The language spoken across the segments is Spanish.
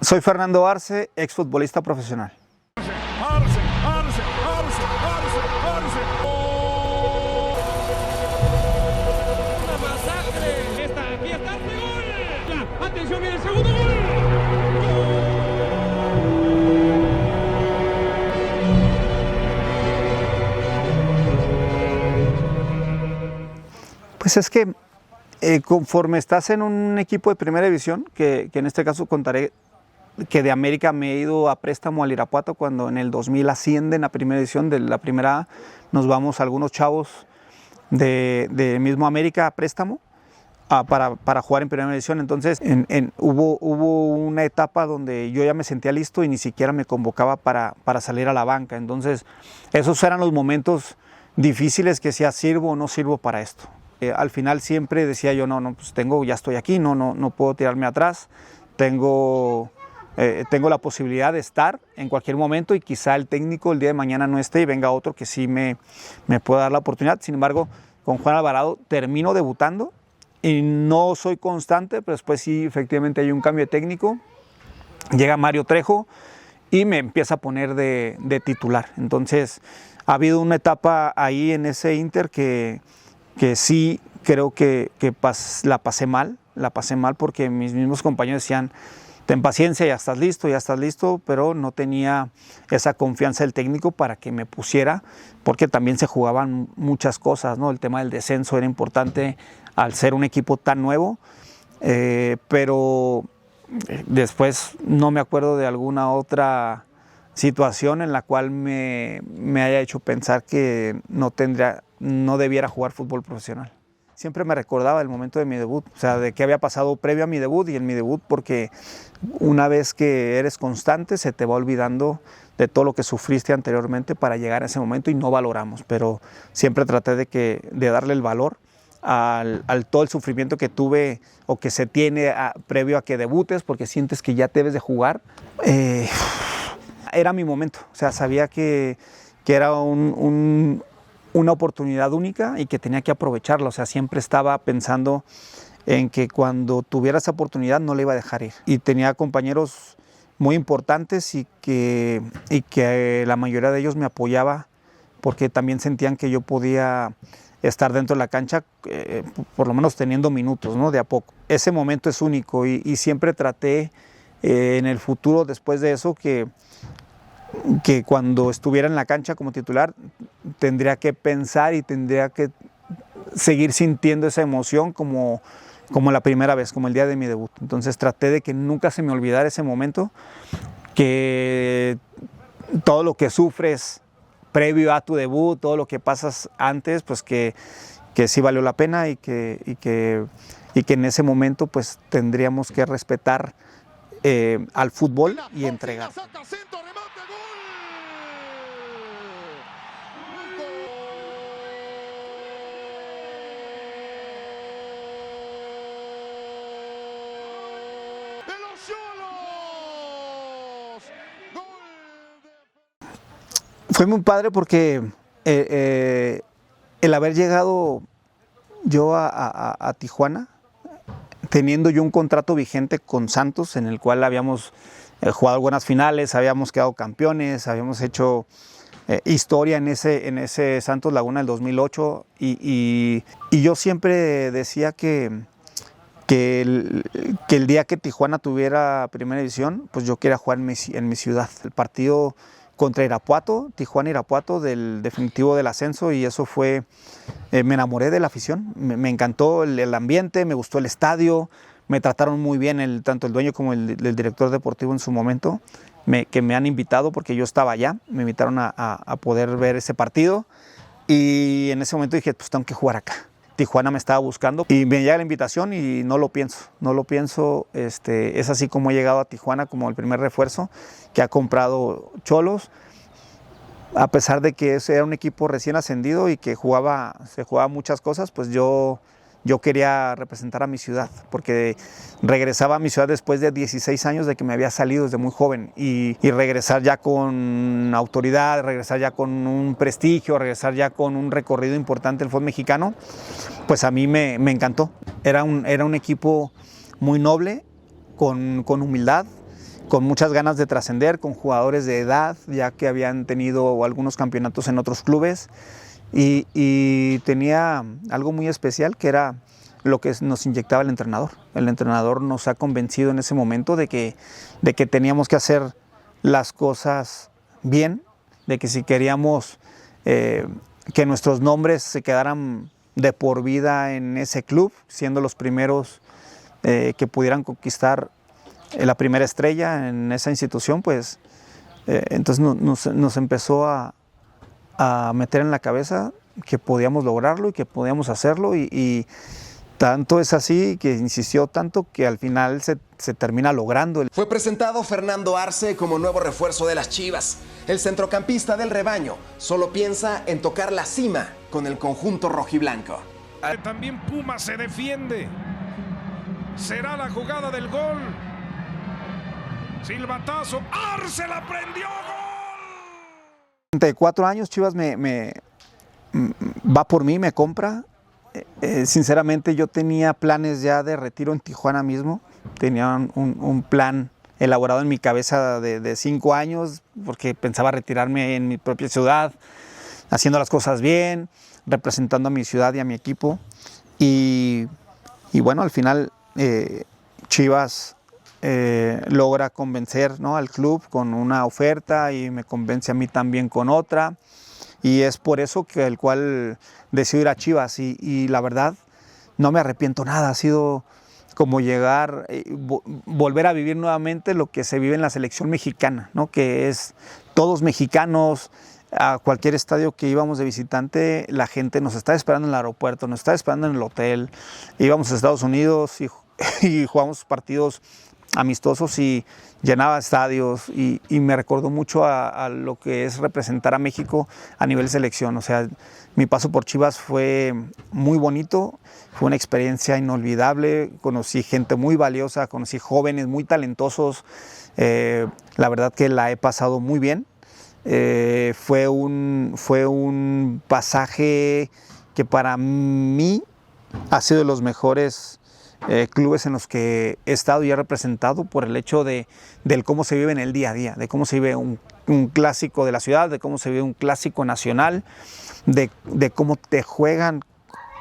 Soy Fernando Arce, exfutbolista profesional. Arce, Arce, Arce, Arce, Arce. ¡Una masacre! Aquí está el gol. Ya, atención, viene el segundo gol. Pues es que conforme estás en un equipo de primera división, que en este caso contaré que de América me he ido a préstamo al Irapuato cuando en el 2000 ascienden a primera división, de la primera A, nos vamos algunos chavos de mismo América a préstamo para jugar en primera división. Entonces hubo una etapa donde yo ya me sentía listo y ni siquiera me convocaba para salir a la banca. Entonces esos eran los momentos difíciles que decía, ¿sirvo o no sirvo para esto? Al final siempre decía yo, no, pues ya estoy aquí, no puedo tirarme atrás, tengo la posibilidad de estar en cualquier momento y quizá el técnico el día de mañana no esté y venga otro que sí me pueda dar la oportunidad. Sin embargo, con Juan Alvarado termino debutando y no soy constante, pero después sí efectivamente hay un cambio de técnico, llega Mario Trejo y me empieza a poner de titular. Entonces ha habido una etapa ahí en ese Inter que sí creo que la pasé mal porque mis mismos compañeros decían, ten paciencia, ya estás listo, pero no tenía esa confianza del técnico para que me pusiera, porque también se jugaban muchas cosas, ¿no? El tema del descenso era importante al ser un equipo tan nuevo, pero después no me acuerdo de alguna otra situación en la cual me haya hecho pensar que no debiera jugar fútbol profesional. Siempre me recordaba el momento de mi debut, o sea, de qué había pasado previo a mi debut y en mi debut, porque una vez que eres constante se te va olvidando de todo lo que sufriste anteriormente para llegar a ese momento y no valoramos, pero siempre traté de darle el valor al todo el sufrimiento que tuve o que se tiene previo a que debutes, porque sientes que ya debes de jugar. Era mi momento, o sea, sabía que era una oportunidad única y que tenía que aprovecharla, o sea, siempre estaba pensando en que cuando tuviera esa oportunidad no la iba a dejar ir. Y tenía compañeros muy importantes y que la mayoría de ellos me apoyaba porque también sentían que yo podía estar dentro de la cancha, por lo menos teniendo minutos, ¿no? De a poco. Ese momento es único y siempre traté en el futuro, después de eso, que cuando estuviera en la cancha como titular tendría que pensar y tendría que seguir sintiendo esa emoción como la primera vez, como el día de mi debut. Entonces traté de que nunca se me olvidara ese momento, que todo lo que sufres previo a tu debut, todo lo que pasas antes, pues que sí valió la pena y que en ese momento pues tendríamos que respetar al fútbol y entregar. Fue muy padre porque el haber llegado yo a Tijuana, teniendo yo un contrato vigente con Santos, en el cual habíamos jugado buenas finales, habíamos quedado campeones, habíamos hecho historia en ese Santos Laguna del 2008 y yo siempre decía que el día que Tijuana tuviera primera división, pues yo quería jugar en mi ciudad. El partido contra Irapuato, Tijuana-Irapuato, del definitivo del ascenso, y eso fue, me enamoré de la afición, me encantó el ambiente, me gustó el estadio, me trataron muy bien tanto el dueño como el director deportivo en su momento, que me han invitado porque yo estaba allá, me invitaron a poder ver ese partido y en ese momento dije, pues tengo que jugar acá. Tijuana me estaba buscando y me llega la invitación y no lo pienso, es así como he llegado a Tijuana como el primer refuerzo que ha comprado Xolos, a pesar de que ese era un equipo recién ascendido y que se jugaba muchas cosas, pues yo quería representar a mi ciudad, porque regresaba a mi ciudad después de 16 años de que me había salido desde muy joven y regresar ya con autoridad, regresar ya con un prestigio, regresar ya con un recorrido importante del fútbol mexicano, pues a mí me encantó. Era un equipo muy noble, con humildad, con muchas ganas de trascender, con jugadores de edad, ya que habían tenido algunos campeonatos en otros clubes, y tenía algo muy especial que era lo que nos inyectaba el entrenador. El entrenador nos ha convencido en ese momento de que teníamos que hacer las cosas bien, de que si queríamos que nuestros nombres se quedaran de por vida en ese club, siendo los primeros que pudieran conquistar la primera estrella en esa institución, pues entonces nos empezó a meter en la cabeza que podíamos lograrlo y que podíamos hacerlo, y tanto es así que insistió tanto que al final se termina logrando. Fue presentado Fernando Arce como nuevo refuerzo de las Chivas. El centrocampista del rebaño solo piensa en tocar la cima con el conjunto rojiblanco. También Puma se defiende. Será la jugada del gol. Silbatazo. Arce la prendió. ¡Gol! 34 años, Chivas va por mí, me compra. Sinceramente yo tenía planes ya de retiro en Tijuana mismo. Tenía un plan elaborado en mi cabeza de 5 años, porque pensaba retirarme en mi propia ciudad, haciendo las cosas bien, representando a mi ciudad y a mi equipo. Y bueno, al final Chivas logra convencer, ¿no?, al club con una oferta, y me convence a mí también con otra. Y es por eso que el cual decido ir a Chivas, y la verdad no me arrepiento nada. Ha sido como llegar, volver a vivir nuevamente lo que se vive en la selección mexicana, ¿no?, que es todos mexicanos. A cualquier estadio que íbamos de visitante, la gente nos está esperando en el aeropuerto, nos está esperando en el hotel. Íbamos a Estados Unidos y jugamos partidos amistosos y llenaba estadios, y me recordó mucho a lo que es representar a México a nivel selección. O sea, mi paso por Chivas fue muy bonito, fue una experiencia inolvidable. Conocí gente muy valiosa, conocí jóvenes muy talentosos. La verdad que la he pasado muy bien. Fue un pasaje que para mí ha sido de los mejores clubes en los que he estado y he representado, por el hecho del cómo se vive en el día a día, de cómo se vive un clásico de la ciudad, de cómo se vive un clásico nacional, de cómo te juegan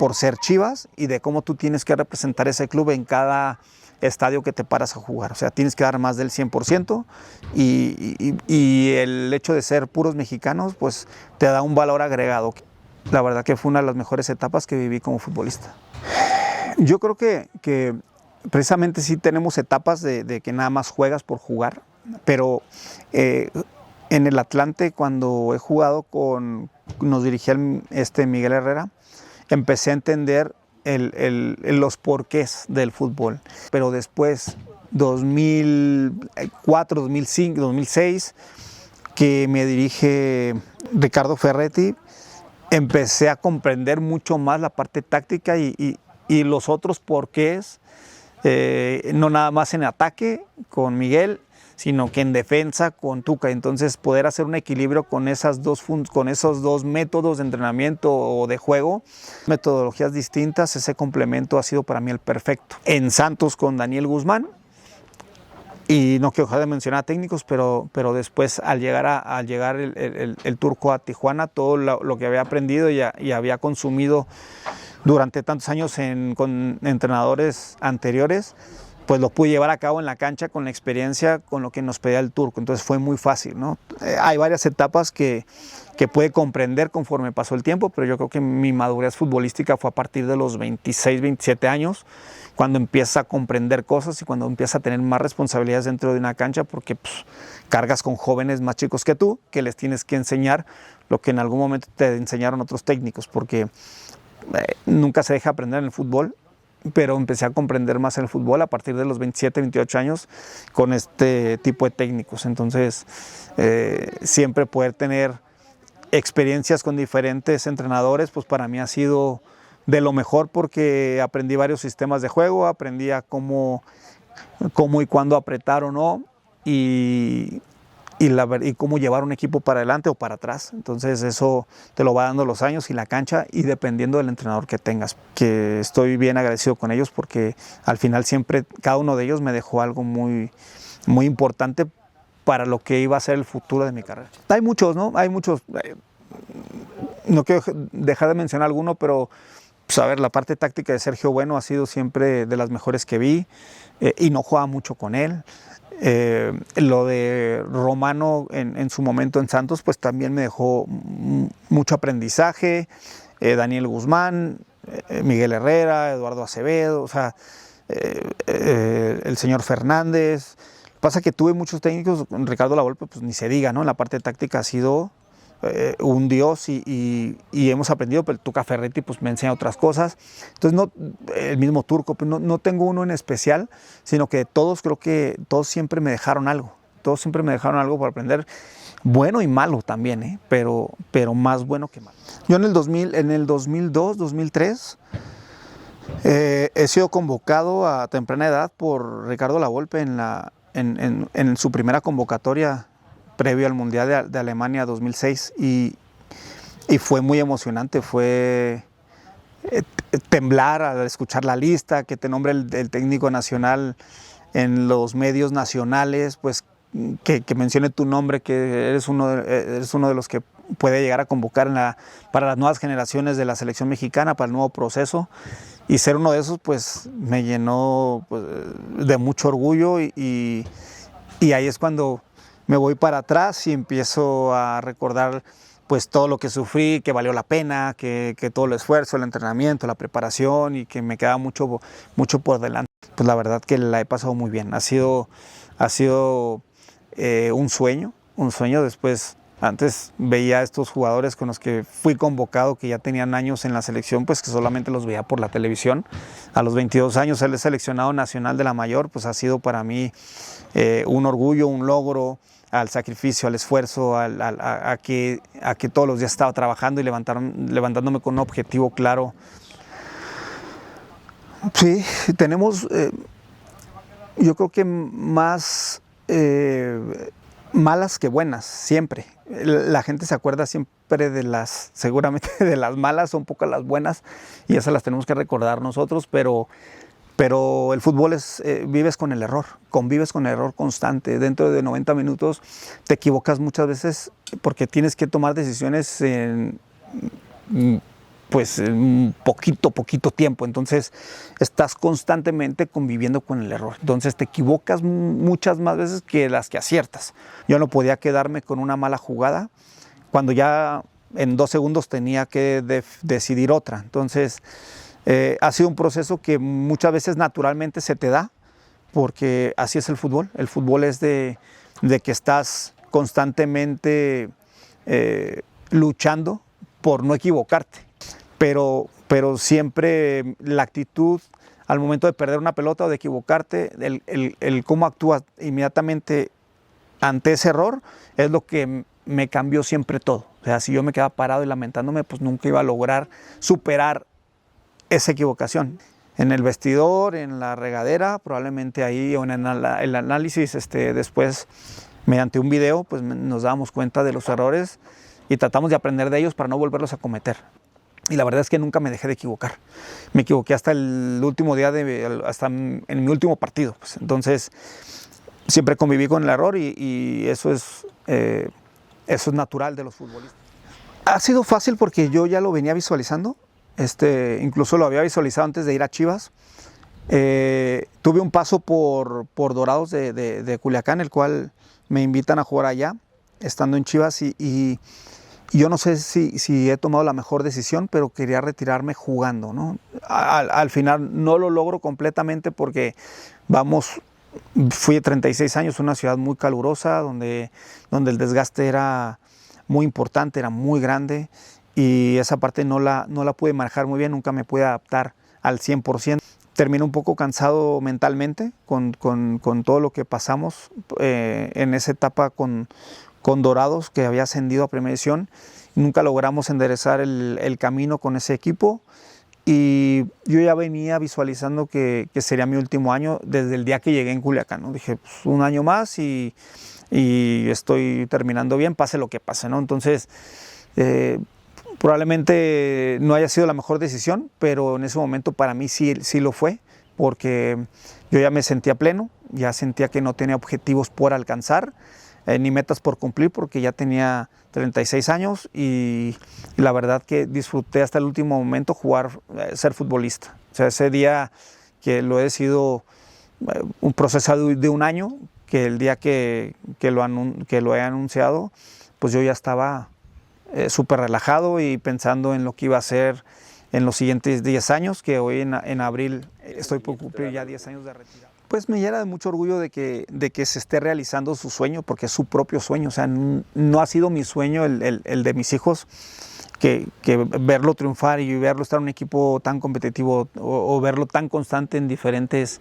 por ser Chivas, y de cómo tú tienes que representar ese club en cada estadio que te paras a jugar. O sea, tienes que dar más del 100%, y el hecho de ser puros mexicanos pues te da un valor agregado. La verdad que fue una de las mejores etapas que viví como futbolista. Yo creo que precisamente sí tenemos etapas de que nada más juegas por jugar, pero en el Atlante, cuando he jugado nos dirigía Miguel Herrera, empecé a entender los porqués del fútbol. Pero después, 2004, 2005, 2006, que me dirige Ricardo Ferretti, empecé a comprender mucho más la parte táctica y los otros porqués, no nada más en ataque con Miguel, sino que en defensa con Tuca. Entonces, poder hacer un equilibrio con esos dos métodos de entrenamiento o de juego, metodologías distintas, ese complemento ha sido para mí el perfecto. En Santos con Daniel Guzmán, y no quiero dejar de mencionar a técnicos, pero después al llegar el turco a Tijuana, todo lo que había aprendido y había consumido durante tantos años con entrenadores anteriores, pues lo pude llevar a cabo en la cancha con la experiencia, con lo que nos pedía el turco. Entonces fue muy fácil, ¿no? Hay varias etapas que puede comprender conforme pasó el tiempo, pero yo creo que mi madurez futbolística fue a partir de los 26, 27 años, cuando empieza a comprender cosas y cuando empieza a tener más responsabilidades dentro de una cancha, porque pues, cargas con jóvenes más chicos que tú, que les tienes que enseñar lo que en algún momento te enseñaron otros técnicos, porque nunca se deja aprender en el fútbol, pero empecé a comprender más el fútbol a partir de los 27, 28 años con este tipo de técnicos. Entonces, siempre poder tener experiencias con diferentes entrenadores, pues para mí ha sido de lo mejor, porque aprendí varios sistemas de juego, aprendí a cómo y cuándo apretar o no, y cómo llevar un equipo para adelante o para atrás. Entonces eso te lo va dando los años y la cancha, y dependiendo del entrenador que tengas, que estoy bien agradecido con ellos, porque al final siempre cada uno de ellos me dejó algo muy, muy importante para lo que iba a ser el futuro de mi carrera. Hay muchos, ¿no? Hay muchos. No quiero dejar de mencionar alguno, pero pues, a ver, la parte táctica de Sergio Bueno ha sido siempre de las mejores que vi, y no jugaba mucho con él. Lo de Romano en su momento en Santos, pues también me dejó mucho aprendizaje. Daniel Guzmán, Miguel Herrera, Eduardo Acevedo, o sea, el señor Fernández. Pasa que tuve muchos técnicos, Ricardo Lavolpe, pues ni se diga, ¿no? En la parte táctica ha sido un dios y hemos aprendido, pero el Tuca Ferretti pues me enseña otras cosas. Entonces, no, el mismo Turco, pues no tengo uno en especial, sino que todos, creo que todos siempre me dejaron algo. Todos siempre me dejaron algo para aprender, bueno y malo también, pero más bueno que malo. Yo en el 2002, 2003, he sido convocado a temprana edad por Ricardo Lavolpe en su primera convocatoria previo al Mundial de Alemania 2006 y fue muy emocionante, fue temblar al escuchar la lista, que te nombre el técnico nacional en los medios nacionales, pues que mencione tu nombre, que eres uno de los que puede llegar a convocar para las nuevas generaciones de la selección mexicana, para el nuevo proceso, y ser uno de esos pues me llenó pues, de mucho orgullo y ahí es cuando me voy para atrás y empiezo a recordar pues todo lo que sufrí, que valió la pena, que todo el esfuerzo, el entrenamiento, la preparación y que me queda mucho por delante. Pues la verdad que la he pasado muy bien, ha sido un sueño después. Antes veía a estos jugadores con los que fui convocado, que ya tenían años en la selección, pues que solamente los veía por la televisión. A los 22 años ser seleccionado nacional de la mayor, pues ha sido para mí un orgullo, un logro, al sacrificio, al esfuerzo, a que todos los días estaba trabajando y levantándome con un objetivo claro. Sí, tenemos, yo creo que más malas que buenas, siempre. La gente se acuerda siempre seguramente de las malas, son pocas las buenas y esas las tenemos que recordar nosotros, pero el fútbol vives con el error, convives con el error constante. Dentro de 90 minutos te equivocas muchas veces porque tienes que tomar decisiones en poquito tiempo, entonces estás constantemente conviviendo con el error, entonces te equivocas muchas más veces que las que aciertas. Yo no podía quedarme con una mala jugada cuando ya en 2 segundos tenía que decidir otra, entonces ha sido un proceso que muchas veces naturalmente se te da, porque así es el fútbol es de que estás constantemente luchando por no equivocarte. Pero siempre la actitud al momento de perder una pelota o de equivocarte, el cómo actúas inmediatamente ante ese error es lo que me cambió siempre todo. O sea, si yo me quedaba parado y lamentándome, pues nunca iba a lograr superar esa equivocación. En el vestidor, en la regadera, probablemente ahí o en el análisis después, mediante un video, pues nos dábamos cuenta de los errores y tratamos de aprender de ellos para no volverlos a cometer. Y la verdad es que nunca me dejé de equivocar. Me equivoqué hasta el último día, hasta en mi último partido. Pues. Entonces, siempre conviví con el error y eso es natural de los futbolistas. Ha sido fácil porque yo ya lo venía visualizando. Incluso lo había visualizado antes de ir a Chivas. Tuve un paso por Dorados de Culiacán, el cual me invitan a jugar allá, estando en Chivas y yo no sé si he tomado la mejor decisión, pero quería retirarme jugando, ¿no? Al final no lo logro completamente porque fui de 36 años, una ciudad muy calurosa, donde el desgaste era muy importante, era muy grande y esa parte no la pude manejar muy bien, nunca me pude adaptar al 100%. Terminé un poco cansado mentalmente con todo lo que pasamos en esa etapa con Dorados, que había ascendido a Primera División. Nunca logramos enderezar el camino con ese equipo y yo ya venía visualizando que sería mi último año desde el día que llegué en Culiacán, ¿no? Dije, pues, un año más y estoy terminando bien, pase lo que pase, ¿no? Entonces, probablemente no haya sido la mejor decisión, pero en ese momento para mí sí lo fue, porque yo ya me sentía pleno, ya sentía que no tenía objetivos por alcanzar, ni metas por cumplir, porque ya tenía 36 años y la verdad que disfruté hasta el último momento ser futbolista. O sea, ese día que lo he decidido, un proceso de un año, que el día que lo he anunciado, pues yo ya estaba súper relajado y pensando en lo que iba a hacer en los siguientes 10 años, que hoy en abril estoy por cumplir ya 10 años de retirada. Pues me llena de mucho orgullo de que se esté realizando su sueño, porque es su propio sueño. O sea, no ha sido mi sueño el de mis hijos, que verlo triunfar y verlo estar en un equipo tan competitivo o verlo tan constante en diferentes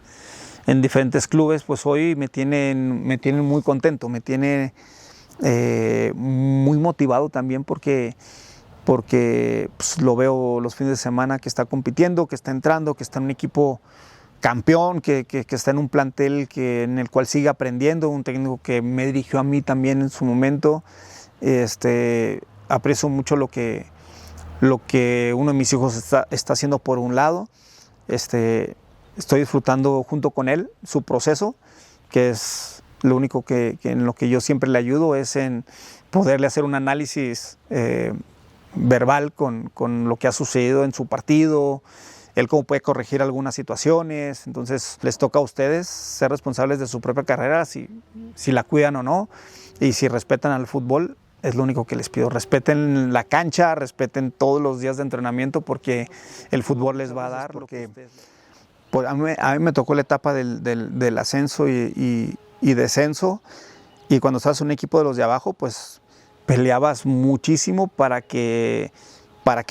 clubes, pues hoy me tienen muy contento, me tiene muy motivado también porque pues, lo veo los fines de semana que está compitiendo, que está entrando, que está en un equipo campeón, que está en un plantel en el cual sigue aprendiendo, un técnico que me dirigió a mí también en su momento. Aprecio mucho lo que uno de mis hijos está haciendo por un lado. Estoy disfrutando junto con él su proceso, que es lo único en lo que yo siempre le ayudo, es en poderle hacer un análisis verbal con lo que ha sucedido en su partido, él cómo puede corregir algunas situaciones. Entonces les toca a ustedes ser responsables de su propia carrera, si la cuidan o no, y si respetan al fútbol. Es lo único que les pido, respeten la cancha, respeten todos los días de entrenamiento, porque el fútbol les va a dar. Porque pues, a mí me tocó la etapa del ascenso y descenso, y cuando estás en un equipo de los de abajo, pues peleabas muchísimo para que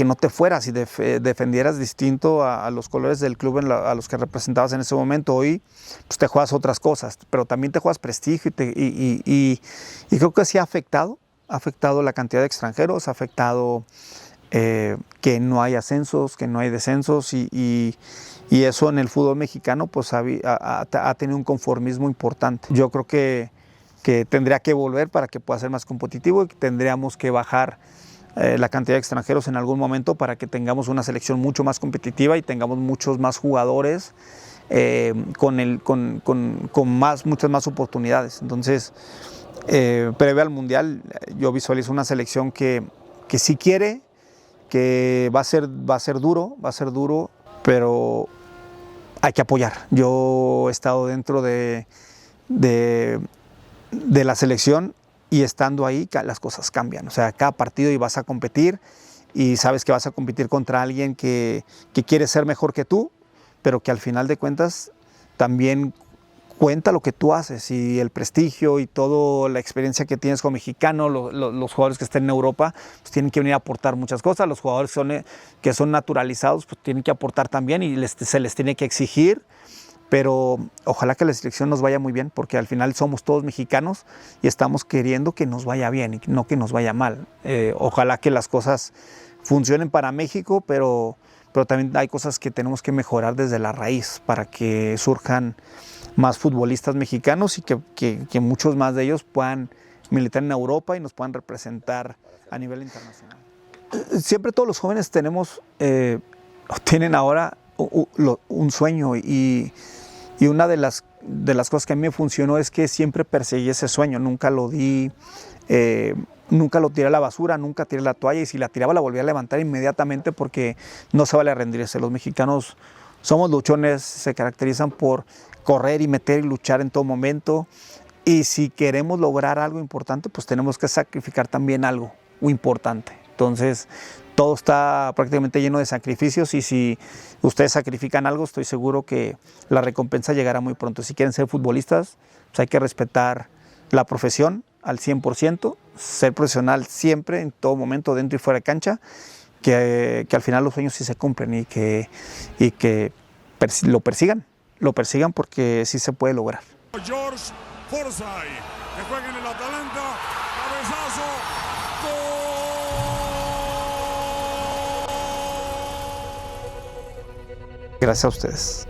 no te fueras y defendieras distinto a los colores del club a los que representabas en ese momento. Hoy pues te juegas otras cosas, pero también te juegas prestigio y creo que sí ha afectado la cantidad de extranjeros, ha afectado que no hay ascensos, que no hay descensos, y eso en el fútbol mexicano pues ha tenido un conformismo importante. Yo creo que tendría que volver para que pueda ser más competitivo, y que tendríamos que bajar la cantidad de extranjeros en algún momento para que tengamos una selección mucho más competitiva y tengamos muchos más jugadores con muchas más oportunidades. Entonces, previo al Mundial, yo visualizo una selección que sí quiere, que va a ser duro, pero hay que apoyar. Yo he estado dentro de la selección, y estando ahí las cosas cambian. O sea, cada partido y vas a competir, y sabes que vas a competir contra alguien que quiere ser mejor que tú, pero que al final de cuentas también cuenta lo que tú haces, y el prestigio y toda la experiencia que tienes como mexicano. Los jugadores que estén en Europa pues tienen que venir a aportar muchas cosas. Los jugadores que son naturalizados pues tienen que aportar también, y se les tiene que exigir. Pero ojalá que la selección nos vaya muy bien, porque al final somos todos mexicanos y estamos queriendo que nos vaya bien y no que nos vaya mal. Ojalá que las cosas funcionen para México, pero también hay cosas que tenemos que mejorar desde la raíz para que surjan más futbolistas mexicanos y que muchos más de ellos puedan militar en Europa y nos puedan representar a nivel internacional. Siempre todos los jóvenes tienen ahora un sueño, y una de las cosas que a mí me funcionó es que siempre perseguí ese sueño, nunca lo tiré a la basura, nunca tiré la toalla, y si la tiraba la volvía a levantar inmediatamente, porque no se vale rendirse. Los mexicanos somos luchones, se caracterizan por correr y meter y luchar en todo momento, y si queremos lograr algo importante, pues tenemos que sacrificar también algo importante. Entonces, todo está prácticamente lleno de sacrificios, y si ustedes sacrifican algo, estoy seguro que la recompensa llegará muy pronto. Si quieren ser futbolistas, pues hay que respetar la profesión al 100%, ser profesional siempre, en todo momento, dentro y fuera de cancha, que al final los sueños sí se cumplen, y que lo persigan porque sí se puede lograr. George Forsyth, que juega en el Atalanta, cabezazo, ¡gol! Gracias a ustedes.